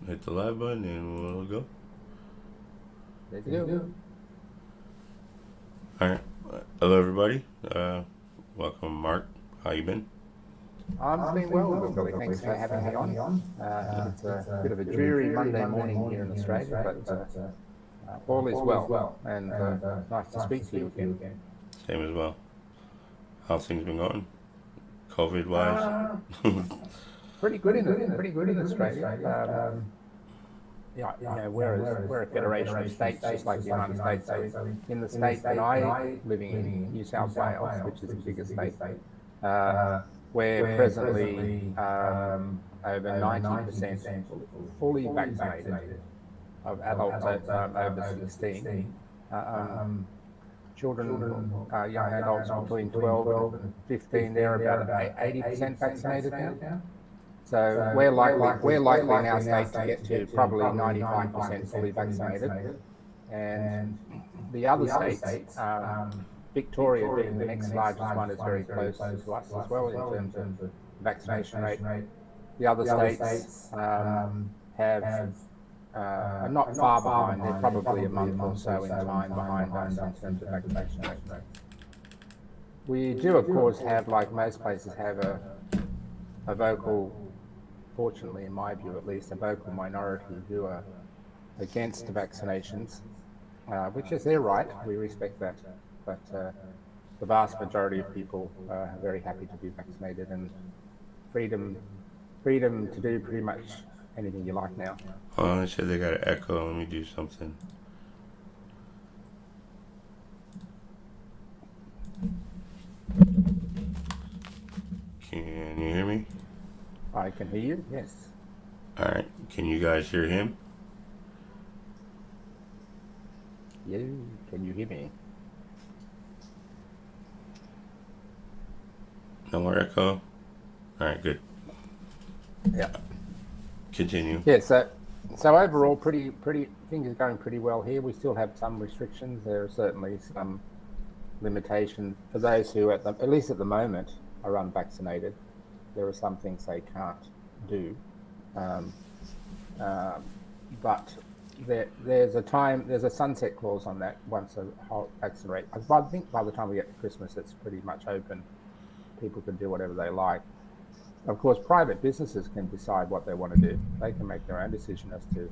hit the live button and we'll go. Let's go. All right. Hello, everybody. Welcome, Mark. How you been? I'm doing well, Billy. Thanks for having me on. It's a bit of a dreary Monday morning here in Australia, but all is well, and nice to speak to you again. Same as well. How's things been going? COVID-wise? Pretty good in Australia. Yeah, we're a federation of states, just like the United States. So in the state that I'm living in, New South Wales, which is the biggest state, we're presently over 90% fully vaccinated of adults over 16. Children, young adults between 12 and 15, they're about 80% vaccinated now. So we're likely in our state to get to probably 95% fully vaccinated. And the other states, Victoria being the next largest one, is very close to us as well in terms of vaccination rate. The other states are not far behind. They're probably a month or so in time behind us in terms of vaccination rate. We do, of course, have, like most places, have a vocal, fortunately in my view at least, a vocal minority who are against vaccinations, which is their right. We respect that. But the vast majority of people are very happy to be vaccinated, and freedom to do pretty much anything you like now. Hold on, they said they got an echo. Let me do something. Can you hear me? I can hear you, yes. All right. Can you guys hear him? Can you hear me? No more echo? All right, good. Yeah. Continue. Yeah, so overall, pretty things are going pretty well here. We still have some restrictions. There are certainly some limitations for those who, at least at the moment, are unvaccinated. There are some things they can't do, but there's a sunset clause on that once a whole vaccine rate. I think by the time we get to Christmas, it's pretty much open. People can do whatever they like. Of course, private businesses can decide what they want to do. They can make their own decision as to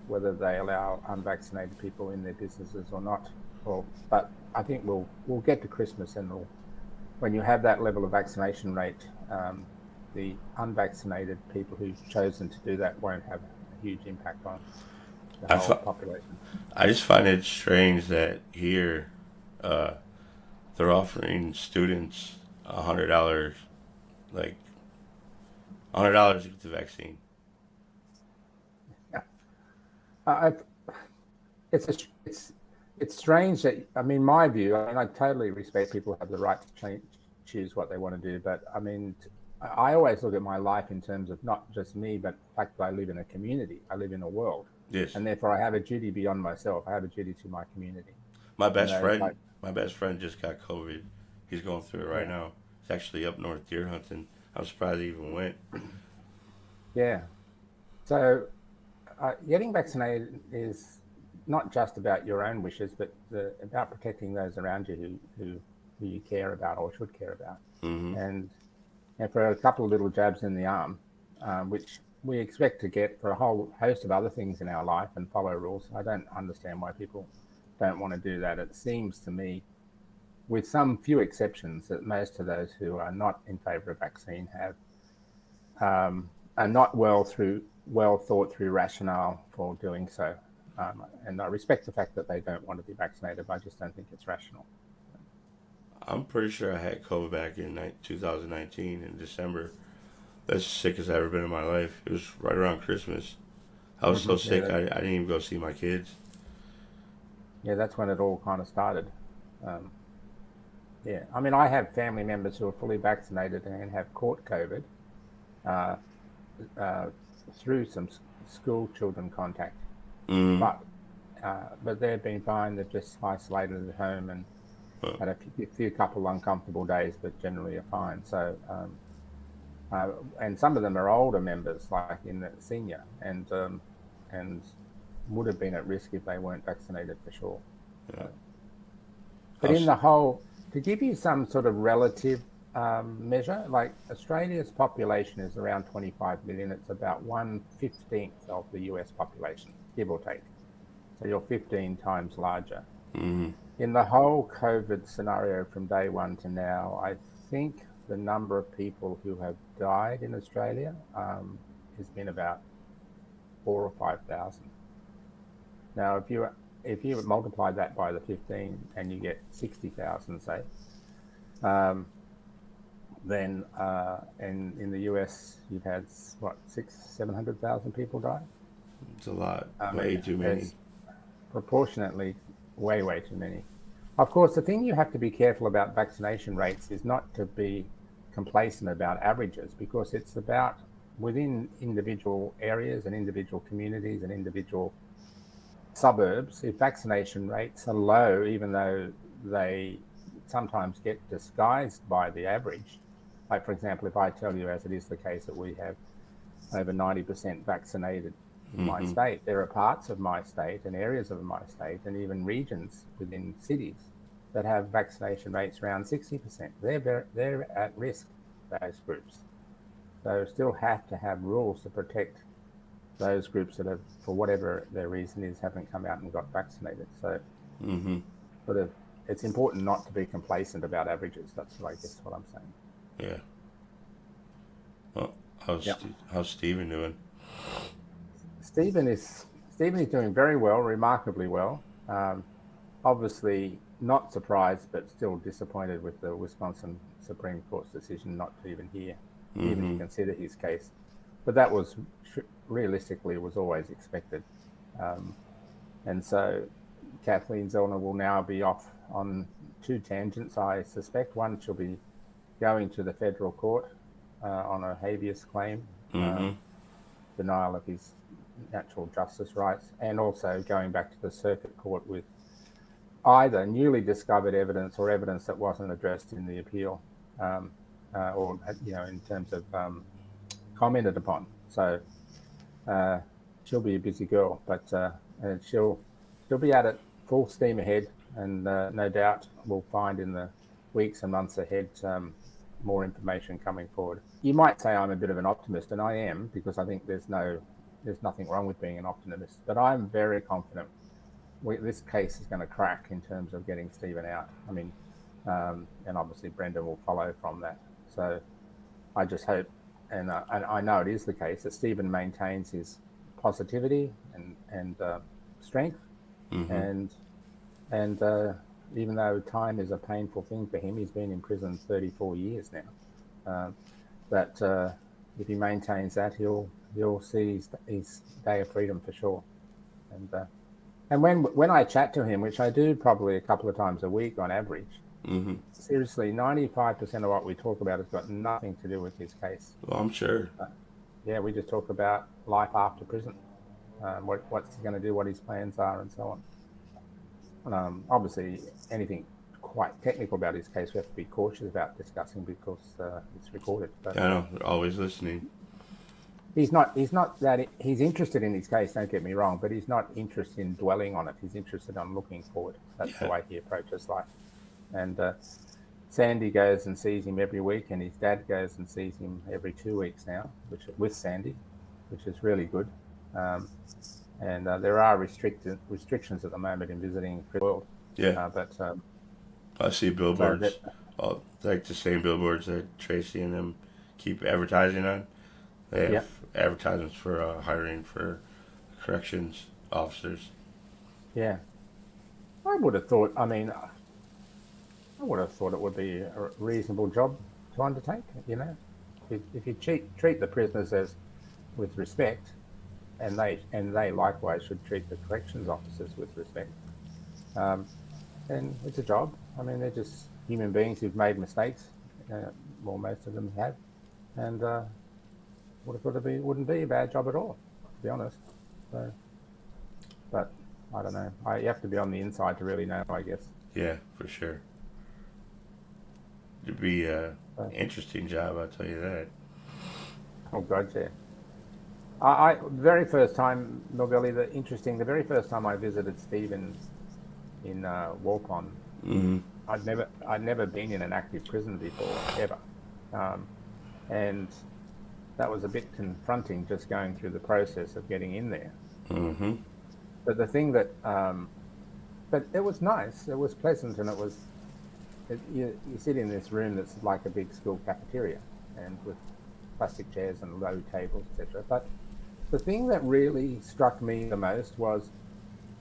whether they allow unvaccinated people in their businesses or not. But I think we'll get to Christmas, and when you have that level of vaccination rate, the unvaccinated people who've chosen to do that won't have a huge impact on the whole population. I just find it strange that here they're offering students $100, like $100 to get the vaccine. Yeah, it's strange that, I mean, my view, I totally respect people have the right to choose what they want to do, but I mean, I always look at my life in terms of not just me, but the fact that I live in a community, I live in a world. Yes. And therefore I have a duty beyond myself. I have a duty to my community. My best friend just got COVID. He's going through it right now. He's actually up north deer hunting. I'm surprised he even went. Yeah. So getting vaccinated is not just about your own wishes, but about protecting those around you who you care about or should care about. Mm-hmm. And for a couple of little jabs in the arm, which we expect to get for a whole host of other things in our life and follow rules. I don't understand why people don't want to do that. It seems to me, with some few exceptions, that most of those who are not in favour of vaccine are not well thought through rationale for doing so. And I respect the fact that they don't want to be vaccinated, but I just don't think it's rational. I'm pretty sure I had COVID back in 2019 in December. That's the sickest I've ever been in my life. It was right around Christmas. I was so sick, I didn't even go see my kids. Yeah, that's when it all kind of started. Yeah, I mean, I have family members who are fully vaccinated and have caught COVID through some school children contact. Mm-hmm. But they've been fine. They've just isolated at home and had a few couple uncomfortable days, but generally are fine. So and some of them are older members, like in the senior, and would have been at risk if they weren't vaccinated for sure. Yeah. But in How's, the whole, to give you some sort of relative measure, like Australia's population is around 25 million. It's about 1/15 of the US population, give or take. So you're 15 times larger. mm-hmm. In the whole COVID scenario from day one to now, I think the number of people who have died in Australia has been about 4 or 5 thousand. Now, if you multiply that by the 15 and you get 60,000, say, um, then and in the US you've had what 700,000 people die. It's a lot. I Way mean, too many. it's proportionately way too many. Of course, the thing you have to be careful about vaccination rates is not to be complacent about averages, because it's about within individual areas and individual communities and individual suburbs. If vaccination rates are low, even though they sometimes get disguised by the average, like for example, if I tell you, as it is the case, that we have over 90% vaccinated in my Mm-hmm. state, there are parts of my state and areas of my state and even regions within cities that have vaccination rates around 60%. They're at risk, those groups. So still have to have rules to protect those groups that have, for whatever their reason is, haven't come out and got vaccinated. So Mm-hmm. sort of, it's important not to be complacent about averages. That's what I guess what I'm saying. Yeah. Well, how's Steven doing? Stephen is doing very well, remarkably well. Obviously not surprised, but still disappointed with the Wisconsin Supreme Court's decision not to even hear, even Mm-hmm. to consider his case. But that was realistically was always expected. And so Kathleen Zellner will now be off on two tangents, I suspect. One, she'll be going to the federal court on a habeas claim, Mm-hmm. denial of his natural justice rights, and also going back to the circuit court with either newly discovered evidence or evidence that wasn't addressed in the appeal, or in terms of commented upon. So she'll be a busy girl, but and she'll be at it full steam ahead, and no doubt we'll find in the weeks and months ahead more information coming forward. You might say I'm a bit of an optimist, and I am, because I think there's nothing wrong with being an optimist. But I'm very confident this case is going to crack in terms of getting Stephen out. I mean, and obviously Brendan will follow from that. So I just hope, and I know it is the case, that Stephen maintains his positivity and strength, Mm-hmm. and even though time is a painful thing for him, he's been in prison 34 years now. That if he maintains that, he'll see his day of freedom for sure. And when I chat to him, which I do probably a couple of times a week on average, Mm-hmm. seriously, 95% of what we talk about has got nothing to do with his case. Well, I'm sure. Yeah, we just talk about life after prison, what's he going to do, what his plans are, and so on. Obviously, anything quite technical about his case, we have to be cautious about discussing, because it's recorded. But I know. They're always listening. he's not that he's interested in his case. Don't get me wrong, but he's not interested in dwelling on it. He's interested in looking forward. That's the way he approaches life. And Sandy goes and sees him every week, and his dad goes and sees him every 2 weeks now, with Sandy, which is really good. And there are restrictions at the moment in visiting the world. Yeah. But I see billboards. Like the same billboards that Tracy and them keep advertising on. They have advertisements for hiring for corrections officers. Yeah. I would have thought, I would have thought it would be a reasonable job to undertake, If you treat the prisoners with respect, and they likewise should treat the corrections officers with respect, then it's a job. I mean, they're just human beings who've made mistakes. Well, most of them have. And would have thought it wouldn't be a bad job at all, to be honest. So, but I don't know. You have to be on the inside to really know, I guess. Yeah, for sure. It'd be an interesting job, I'll tell you that. Oh God, yeah. I very first time, Novelli, the very first time I visited Steve in Walpon, Mm-hmm. I'd never been in an active prison before, ever. Um, and that was a bit confronting just going through the process of getting in there. Mm-hmm. But the thing that, but it was nice, it was pleasant, and you sit in this room that's like a big school cafeteria and with plastic chairs and low tables, etc. But the thing that really struck me the most was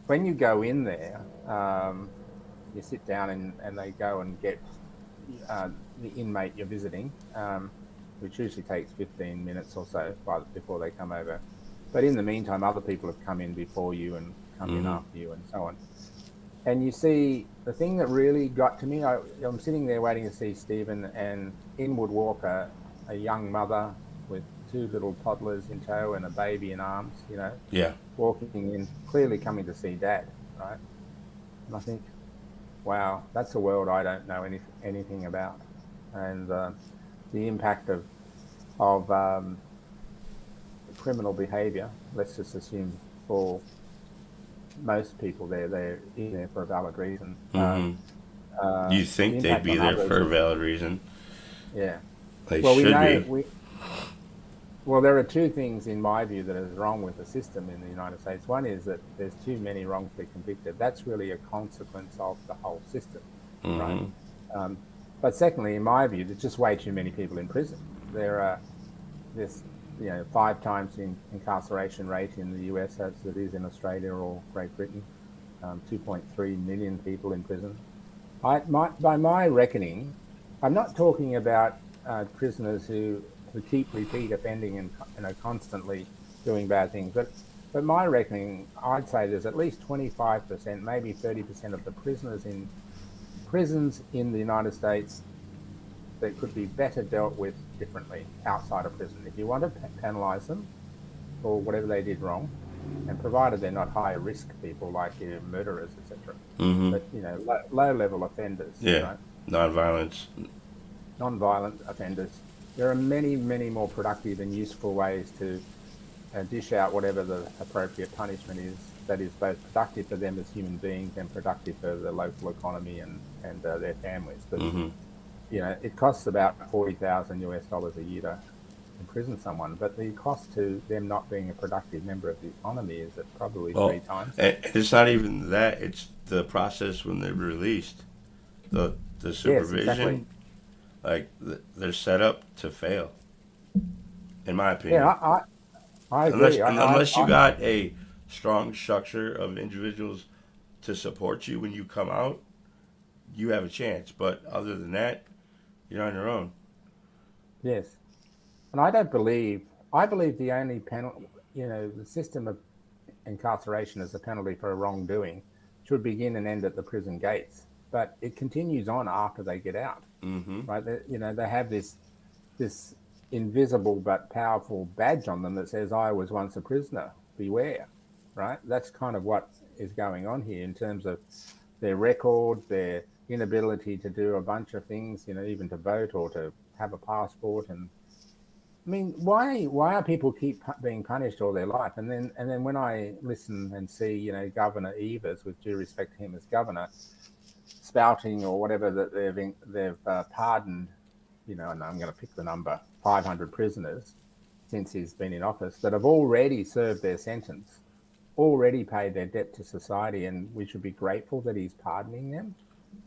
when you go in there, you sit down and they go and get the inmate you're visiting, which usually takes 15 minutes or so before they come over. But in the meantime, other people have come in before you and come in Mm-hmm. after you and so on. And you see, the thing that really got to me, I'm sitting there waiting to see Stephen, and in would walk a young mother with two little toddlers in tow and a baby in arms, Yeah. walking in, clearly coming to see dad, right? And I think, wow, that's a world I don't know anything about. And the impact of criminal behaviour, let's just assume for most people they're in there for a valid reason. Mm-hmm. You The think they'd impact be on there others, for a valid reason? yeah. They Well, we should know be. well there are two things in my view that is wrong with the system in the United States. One is that there's too many wrongfully convicted. That's really a consequence of the whole system, right? Mm-hmm. Um, but secondly, in my view, there's just way too many people in prison. There are this, 5 times the incarceration rate in the US as it is in Australia or Great Britain. 2.3 million people in prison. By my reckoning, I'm not talking about prisoners who keep repeat offending and constantly doing bad things, but my reckoning, I'd say there's at least 25%, maybe 30% of the prisoners in prisons in the United States that could be better dealt with differently outside of prison. If you want to penalise them for whatever they did wrong, and provided they're not high risk people like murderers, etc., Mm-hmm. but low level offenders, Yeah. right? Non-violence. Non-violent offenders. There are many more productive and useful ways to dish out whatever the appropriate punishment is that is both productive for them as human beings and productive for the local economy and their families. Because Mm-hmm. it costs about $40,000 a year to imprison someone, but the cost to them not being a productive member of the economy is at probably three Well, times that. and it's not even that. It's the process when they're released. The Yes, exactly. supervision, like they're set up to fail, in my Yeah, opinion. I Unless agree. unless you got a strong structure of individuals to support you when you come out, you have a chance. But other than that, you're on your own. Yes, and I don't believe. I believe the only penalty, the system of incarceration as a penalty for a wrongdoing should begin and end at the prison gates. But it continues on after they get out, Mm-hmm. right? They have this invisible but powerful badge on them that says, "I was once a prisoner. Beware." Right? That's kind of what is going on here in terms of their record, their inability to do a bunch of things, even to vote or to have a passport. And I mean, why are people keep being punished all their life? And then when I listen and see, Governor Evers, with due respect to him as governor, spouting or whatever that they've pardoned, and I'm going to pick the number 500 prisoners since he's been in office that have already served their sentence, already paid their debt to society, and we should be grateful that he's pardoning them.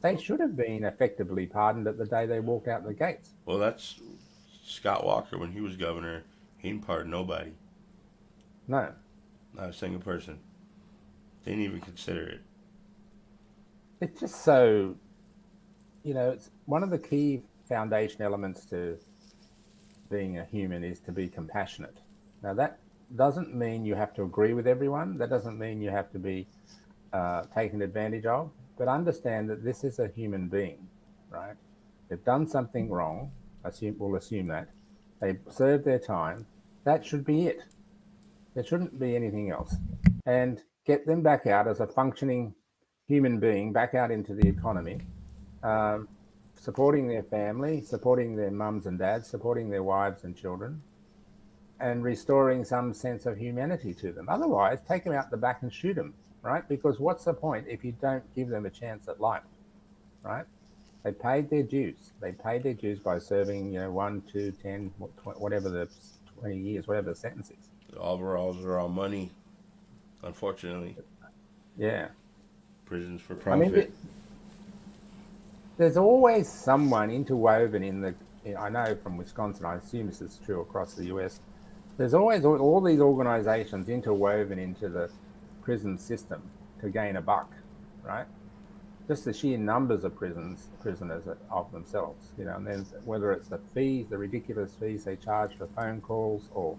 They should have been effectively pardoned at the day they walk out the gates. Well, that's Scott Walker when he was governor. He didn't pardon nobody, No, not a single person. Didn't even consider it. it's just so, it's one of the key foundation elements to being a human is to be compassionate. Now, that doesn't mean you have to agree with everyone. That doesn't mean you have to be taken advantage of. But understand that this is a human being, right? They've done something wrong. We'll assume that. They've served their time. That should be it. There shouldn't be anything else. And get them back out as a functioning human being, back out into the economy, um, supporting their family, supporting their mums and dads, supporting their wives and children, and restoring some sense of humanity to them. Otherwise, take them out the back and shoot them, right? Because what's the point if you don't give them a chance at life, right? They paid their dues. They paid their dues by serving, 1, 2, 10, whatever the 20 years, whatever the sentence is. The overalls are all money, unfortunately. Yeah. Prisons for I mean, profit. there's always someone interwoven in the. I know from Wisconsin, I assume this is true across the US. There's always all these organizations interwoven into the prison system to gain a buck, right? Just the sheer numbers of prisoners of themselves, and then whether it's the fees, the ridiculous fees they charge for phone calls, or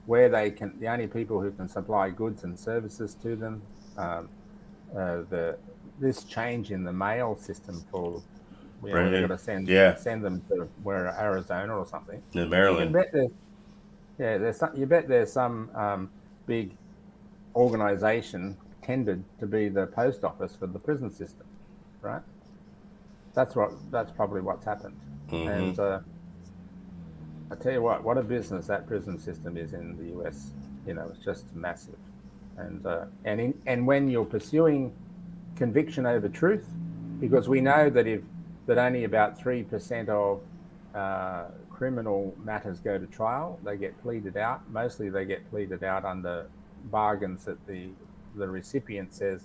where the only people who can supply goods and services to them, this change in the mail system for, where they've got Brendan, to send yeah, them to Arizona or something. in You can Maryland. bet there's some big organization tended to be the post office for the prison system, right? That's probably what's happened. Mm-hmm. And I tell you what a business that prison system is in the US. It's just massive. And when you're pursuing conviction over truth, because we know that only about 3% of criminal matters go to trial, they get pleaded out. Mostly they get pleaded out under bargains that the recipient says,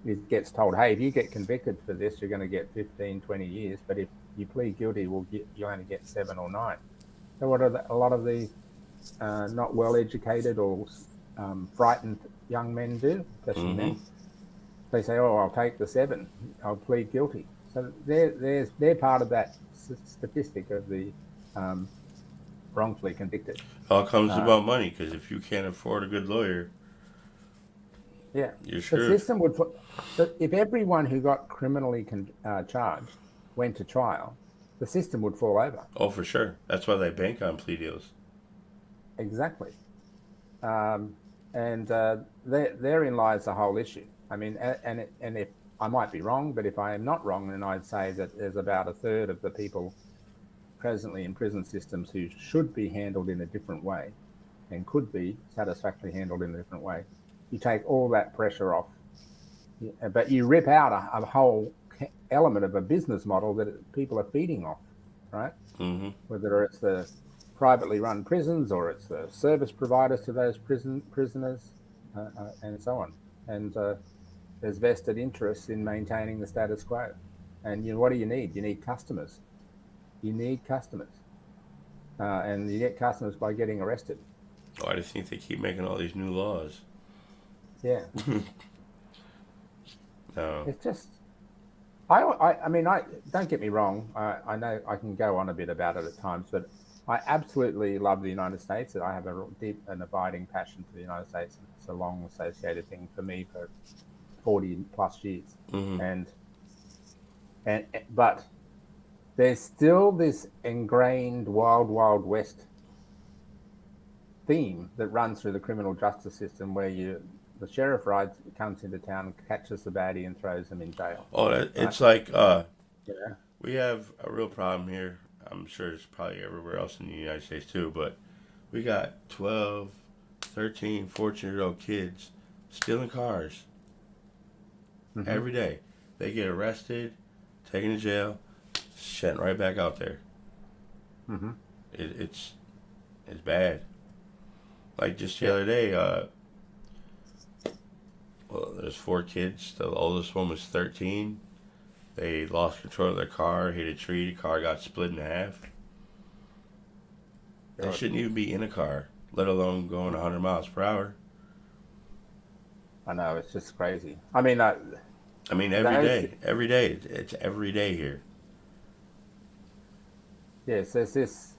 it gets told, hey, if you get convicted for this, you're going to get 15, 20 years. But if you plead guilty, you only get 7 or 9. So what are a lot of the not well-educated or frightened young men do, especially men? They say, oh, I'll take the 7. I'll plead guilty. So they're part of that statistic of the wrongfully convicted. It all comes about money, because if you can't afford a good lawyer, Yeah. you're The screwed. system would put, if everyone who got criminally charged went to trial, the system would fall over. Oh, for sure. That's why they bank on plea deals. Exactly. And therein lies the whole issue. I mean, and if I might be wrong, but if I am not wrong, then I'd say that there's about a third of the people presently in prison systems who should be handled in a different way and could be satisfactorily handled in a different way. You take all that pressure off, but you rip out a whole element of a business model that people are feeding off, right? Mm-hmm. Whether it's the privately run prisons or it's the service providers to those prisoners, and so on. And there's vested interests in maintaining the status quo. And what do you need? You need customers. You need customers. And you get customers by getting arrested. Why do you think they keep making all these new laws? Yeah. No. It's just, I mean, don't get me wrong. I know I can go on a bit about it at times, but I absolutely love the United States. I have a deep and abiding passion for the United States. It's a long associated thing for me for 40 plus years. Mm-hmm. But there's still this ingrained wild, wild west theme that runs through the criminal justice system, where the sheriff comes into town, catches the baddie, and throws them in jail. Oh, Right? it's like Yeah. we have a real problem here. I'm sure it's probably everywhere else in the United States too, but we got 12, 13, 14-year-old kids stealing cars every day. They get arrested, taken to jail, sent right back out there. Mm-hmm. It's bad. Like just the other day, well, there's 4 kids. The oldest one was 13. They lost control of their car, hit a tree. The car got split in half. They shouldn't even be in a car, let alone going 100 miles per hour. I know, it's just crazy. I mean, every day. It's every day here. yes, there's this,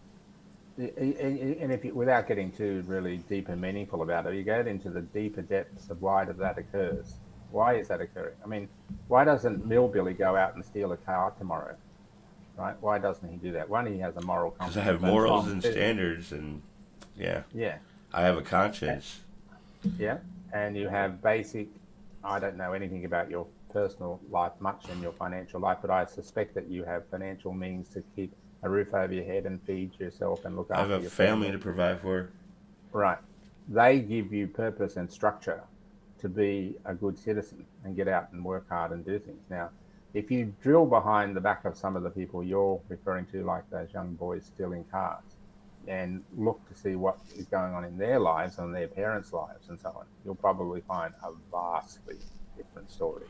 and if you, without getting too really deep and meaningful about it, you go into the deeper depths of why that occurs. Why is that occurring? I mean, why doesn't Millbilly go out and steal a car tomorrow? Right? Why doesn't he do that? One, he has a moral compass. Because I have morals and standards, and yeah, I have a conscience. Yeah, and you have basic. I don't know anything about your personal life much and your financial life, but I suspect that you have financial means to keep a roof over your head and feed yourself and look I have after a your family family. to provide for. Right. They give you purpose and structure to be a good citizen and get out and work hard and do things. Now, if you drill behind the back of some of the people you're referring to, like those young boys stealing cars, and look to see what is going on in their lives and their parents' lives and so on, you'll probably find a vastly different story.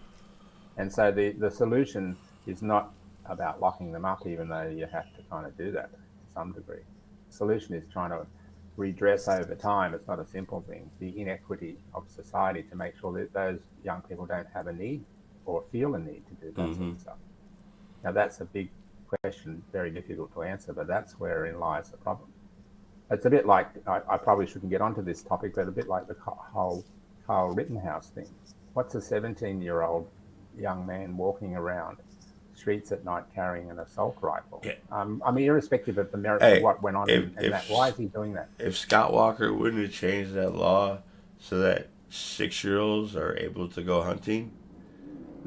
And so the solution is not about locking them up, even though you have to kind of do that to some degree. The solution is trying to redress over time. It's not a simple thing. The inequity of society to make sure that those young people don't have a need or feel a need to do that sort Hmm. of stuff. Now, that's a big question, very difficult to answer, but that's wherein lies the problem. It's a bit like, I probably shouldn't get onto this topic, but a bit like the whole Kyle Rittenhouse thing. What's a 17-year-old young man walking around streets at night carrying an assault rifle? Yeah. I mean, irrespective of the merits of Hey, what went on if and that, why if is he doing that? if Scott Walker wouldn't have changed that law so that 6-year-olds are able to go hunting,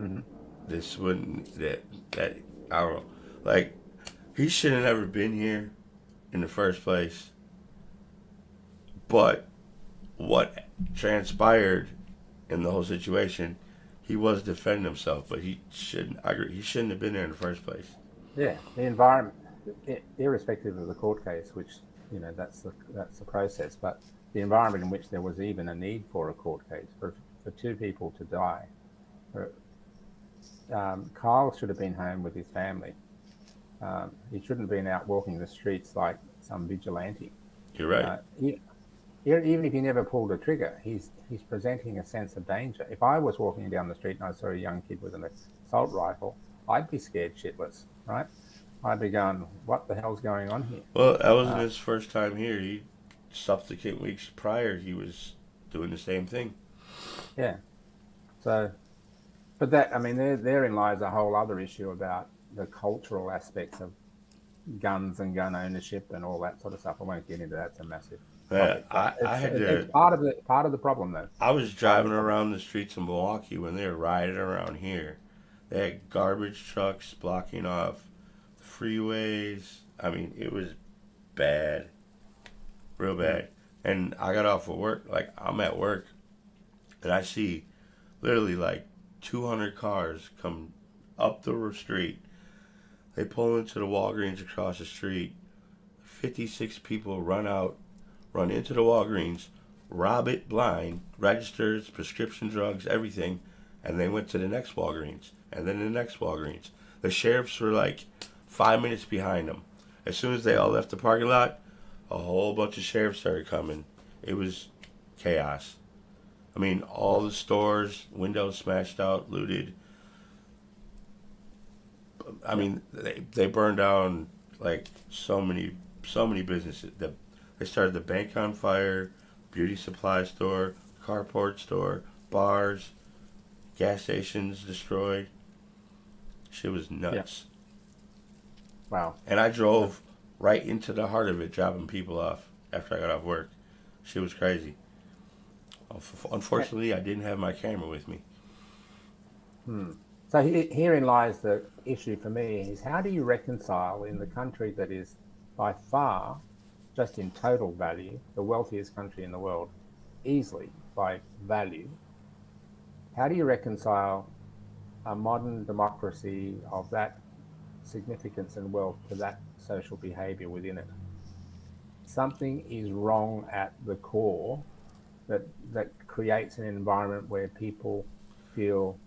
Mm-hmm. this wouldn't that I don't know. Like, he should have never been here in the first place. But what transpired in the whole situation, he was defending himself, but he shouldn't. I agree. He shouldn't have been there in the first place. Yeah, the environment, irrespective of the court case, which that's the process, but the environment in which there was even a need for a court case for two people to die. Kyle should have been home with his family. He shouldn't have been out walking the streets like some vigilante. You're right. Uh, he, Even if he never pulled a trigger, he's presenting a sense of danger. If I was walking down the street and I saw a young kid with an assault rifle, I'd be scared shitless, right? I'd be going, "What the hell's going on here?" Well, that wasn't Uh, his first time here. He subsequent weeks prior, he was doing the same thing. yeah. So, but that, I mean, therein lies a whole other issue about the cultural aspects of guns and gun ownership and all that sort of stuff. I won't get into that; it's a massive topic, but I had it's to. part of the problem, though. I was Part of the driving problem. around the streets of Milwaukee when they were riding around here. They had garbage trucks blocking off the freeways. I mean, it was bad, real Mm. bad. And I got off of work. Like, I'm at work, and I see literally like 200 cars come up the street. They pull into the Walgreens across the street. 56 people run out, run into the Walgreens, rob it blind, registers, prescription drugs, everything, and they went to the next Walgreens, and then the next Walgreens. The sheriffs were like 5 minutes behind them. As soon as they all left the parking lot, a whole bunch of sheriffs started coming. It was chaos. I mean, all the stores, windows smashed out, looted. I Yeah. mean, they burned down like so many businesses. They started the bank on fire, beauty supply store, carport store, bars, gas stations destroyed. Shit was Yeah. nuts. Wow. And I drove right into the heart of it, dropping people off after I got off work. Shit was crazy. Unfortunately, I didn't have my camera with me. Hmm. So herein lies the issue for me: is how do you reconcile in the country that is by far, just in total value, the wealthiest country in the world, easily by value? How do you reconcile a modern democracy of that significance and wealth to that social behavior within it? Something is wrong at the core that creates an environment where people feel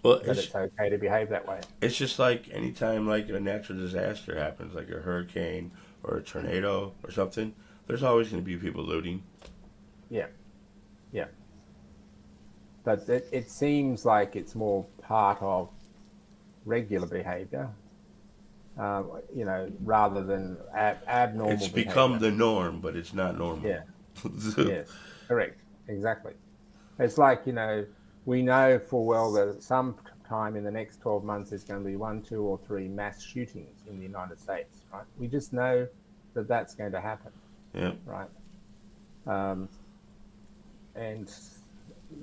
Well, that it's okay to behave that way. it's just like anytime like a natural disaster happens, like a hurricane or a tornado or something. There's always going to be people looting. Yeah, yeah. But it seems like it's more part of regular behavior, rather than It's abnormal become behavior. the norm, but it's not normal. Yeah, yes, correct, exactly. It's like, we know full well that some time in the next 12 months there's going to be one, two, or three mass shootings in the United States, right? We just know that that's going to happen, Yeah. right? Um, and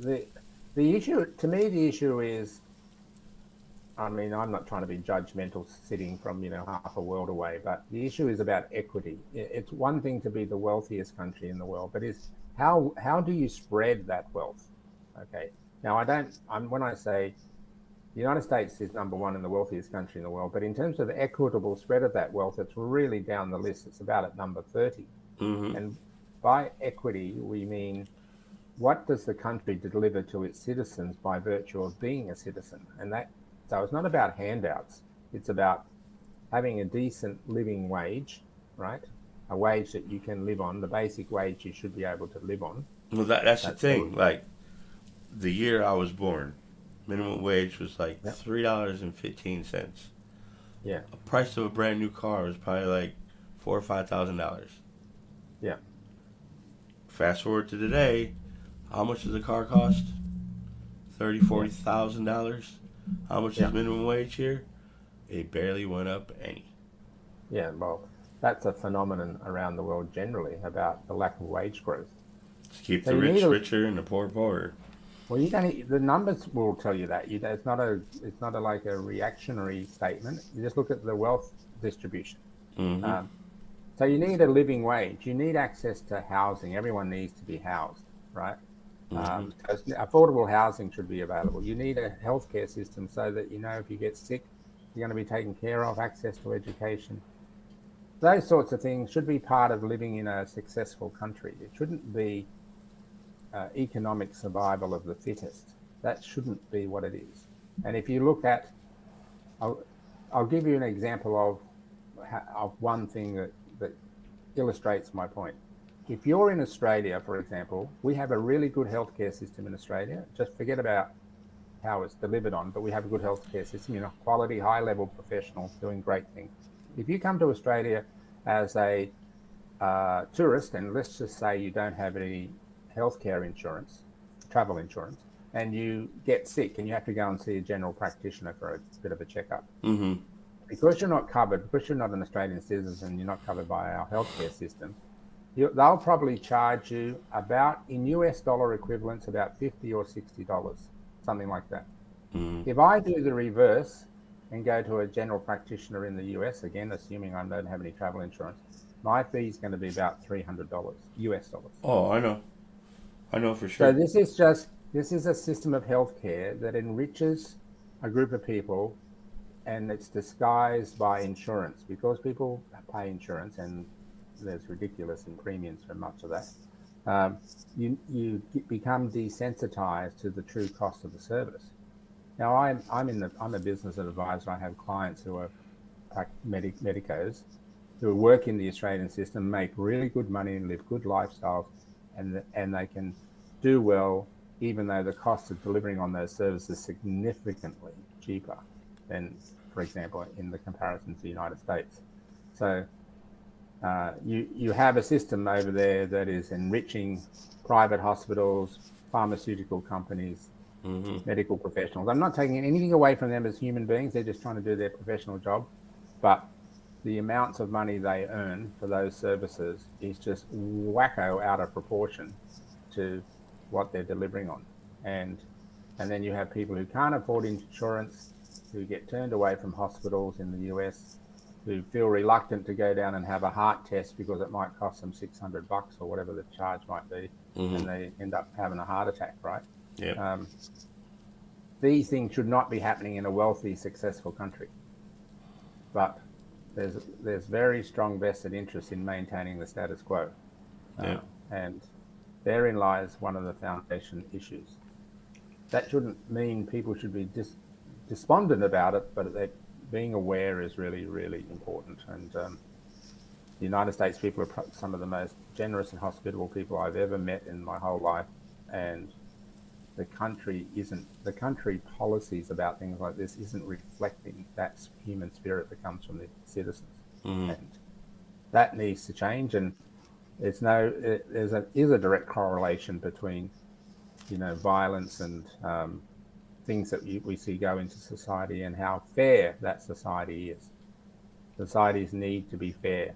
the issue, to me, the issue is I mean, I'm not trying to be judgmental sitting from, half a world away, but the issue is about equity. It's one thing to be the wealthiest country in the world, but is how do you spread that wealth? Okay. Now, when I say the United States is number one in the wealthiest country in the world, but in terms of equitable spread of that wealth, it's really down the list. It's about at number 30. Mm-hmm. And by equity, we mean what does the country deliver to its citizens by virtue of being a citizen? So it's not about handouts. It's about having a decent living wage, right? A wage that you can live on, the basic wage you should be able to live on. Well, that's the That's thing. Like the year I was born, minimum wage was like Yep. $3.15. Yeah. The price of a brand new car was probably like $4,000 or $5,000. Yeah. Fast forward to today, how much does a car cost? $30,000-$40,000. How much Yeah. is minimum wage here? It barely went up any. Yeah. Well, that's a phenomenon around the world generally about the lack of wage growth. Just keep So the you rich need a, richer and the poor poorer. well, you don't. The numbers will tell you that. It's not like a reactionary statement. You just look at the wealth distribution. Mm-hmm. So you need a living wage. You need access to housing. Everyone needs to be housed, right? Mm-hmm. Affordable housing should be available. You need a healthcare system so that if you get sick, you're going to be taken care of. Access to education. Those sorts of things should be part of living in a successful country. It shouldn't be economic survival of the fittest. That shouldn't be what it is. And if you look at, I'll give you an example of one thing that illustrates my point. If you're in Australia, for example, we have a really good healthcare system in Australia. Just forget about how it's delivered on, but we have a good healthcare system, quality, high-level professionals doing great things. If you come to Australia as a tourist, and let's just say you don't have any healthcare insurance, travel insurance, and you get sick and you have to go and see a general practitioner for a bit of a checkup. Mm-hmm. Because you're not covered, because you're not an Australian citizen, you're not covered by our healthcare system, they'll probably charge you about, in US dollar equivalents, about $50 or $60, something like that. Mm-hmm. If I do the reverse and go to a general practitioner in the US, again, assuming I don't have any travel insurance, my fee is going to be about $300 US dollars. Oh, I know for So sure. this is a system of healthcare that enriches a group of people, and it's disguised by insurance because people pay insurance, and there's ridiculous in premiums for much of that. You become desensitized to the true cost of the service. Now, I'm a business advisor. I have clients who are medicos who work in the Australian system, make really good money and live good lifestyles, and they can do well, even though the cost of delivering on those services is significantly cheaper than, for example, in the comparison to the United States. So you have a system over there that is enriching private hospitals, pharmaceutical companies, Mm-hmm. medical professionals. I'm not taking anything away from them as human beings. They're just trying to do their professional job. But the amounts of money they earn for those services is just wacko out of proportion to what they're delivering on. And then you have people who can't afford insurance, who get turned away from hospitals in the US, who feel reluctant to go down and have a heart test because it might cost them $600 or whatever the charge might be, Mm-hmm. and they end up having a heart attack, right? Yeah. These things should not be happening in a wealthy, successful country. But there's very strong vested interest in maintaining the status quo. Yeah. And therein lies one of the foundation issues. That shouldn't mean people should be despondent about it, but being aware is really, really important. And the United States people are some of the most generous and hospitable people I've ever met in my whole life. And the country policies about things like this isn't reflecting that human spirit that comes from the citizens. Mm-hmm. And that needs to change. And there's a direct correlation between, violence and things that we see go into society and how fair that society is. Societies need to be fair.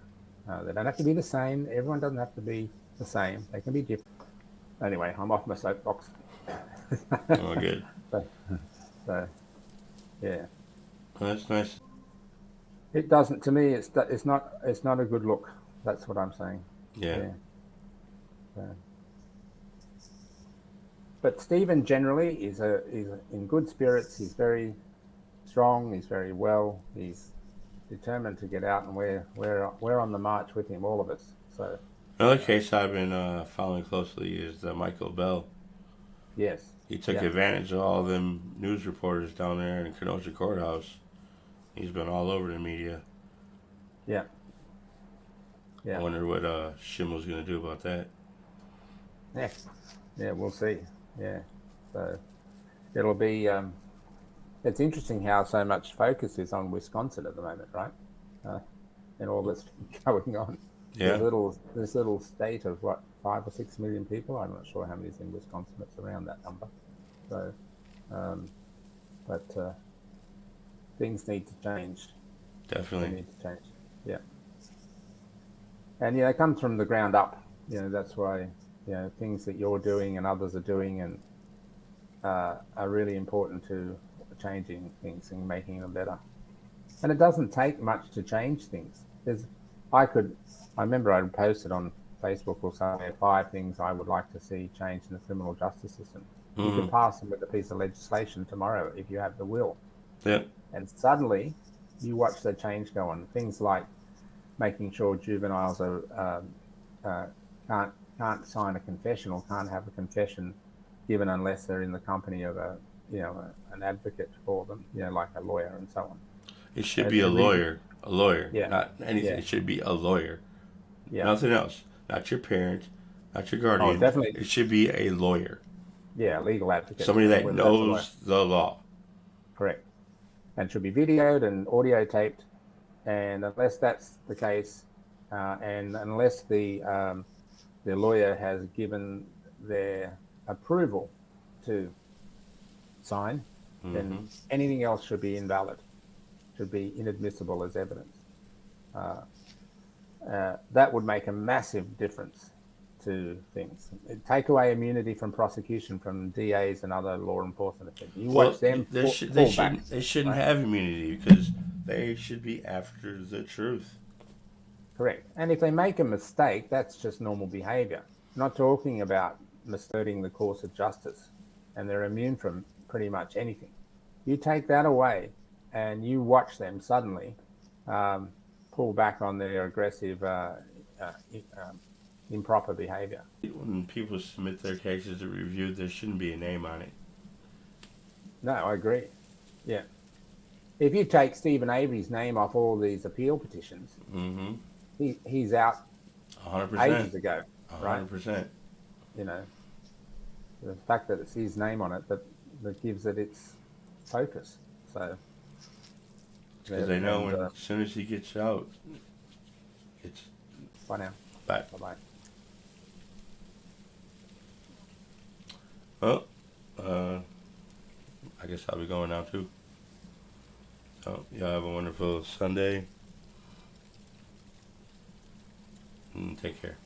They don't have to be the same. Everyone doesn't have to be the same. They can be different. Anyway, I'm off my soapbox. Oh, good. So, yeah. That's nice. It doesn't. To me, it's not a good look. That's what I'm saying. Yeah. Yeah. So. But Stephen generally is in good spirits. He's very strong. He's very well. He's determined to get out, and we're on the march with him, all of us. So Another case I've been following closely is Michael Bell. yes, He took yeah, advantage of all them news reporters down there in Kenosha Courthouse. He's been all over the media. yeah, I yeah, wonder what Schimmel's going to do about that. yeah, yeah. We'll see. Yeah. So it'll be. It's interesting how so much focus is on Wisconsin at the moment, right? Uh, and all that's going on. Yeah. This little state of what 5 or 6 million people. I'm not sure how many's in Wisconsin. It's around that number. So, um, but things need to change. They Definitely. need to change. Yeah, and it comes from the ground up. That's why things that you're doing and others are doing and are really important to changing things and making them better. And it doesn't take much to change things. I remember I posted on Facebook or somewhere 5 things I would like to see changed in the criminal justice system. You Mm-hmm. could pass them with a piece of legislation tomorrow if you have the will. Yeah. And suddenly you watch the change go on. Things like making sure juveniles can't sign a confession or can't have a confession given unless they're in the company of an advocate for them, like a lawyer and so on. It should And be a illegal. lawyer. A lawyer. Yeah, Not anything. yeah, It should be a lawyer. yeah. Nothing else. Not your parent. Not your Oh, guardian. definitely. It should be a lawyer. Yeah, legal advocate, Somebody that whether that's a lawyer. knows the law. Correct. And should be videoed and audio taped. And unless that's the case, and unless the lawyer has given their approval to sign, then Mm-hmm. anything else should be invalid, should be inadmissible as evidence. That would make a massive difference to things. It'd take away immunity from prosecution from DAs and other law enforcement officials. You Well, watch them they pull back. shouldn't Right? have immunity because they should be after the truth. Correct. And if they make a mistake, that's just normal behavior. Not talking about misleading the course of justice, and they're immune from pretty much anything. You take that away, and you watch them suddenly pull back on their aggressive, improper behavior. When people submit their cases to review, there shouldn't be a name on it. No, I agree. Yeah. If you take Stephen Avery's name off all these appeal petitions, Mm-hmm. he's out 100%. ages ago, right? 100%. You know, the fact that it's his name on it that gives it its focus. So Because they know as soon as he gets out, it's bye now. back. Bye-bye. Well, I guess I'll be going now too. So, y'all have a wonderful Sunday. And take care.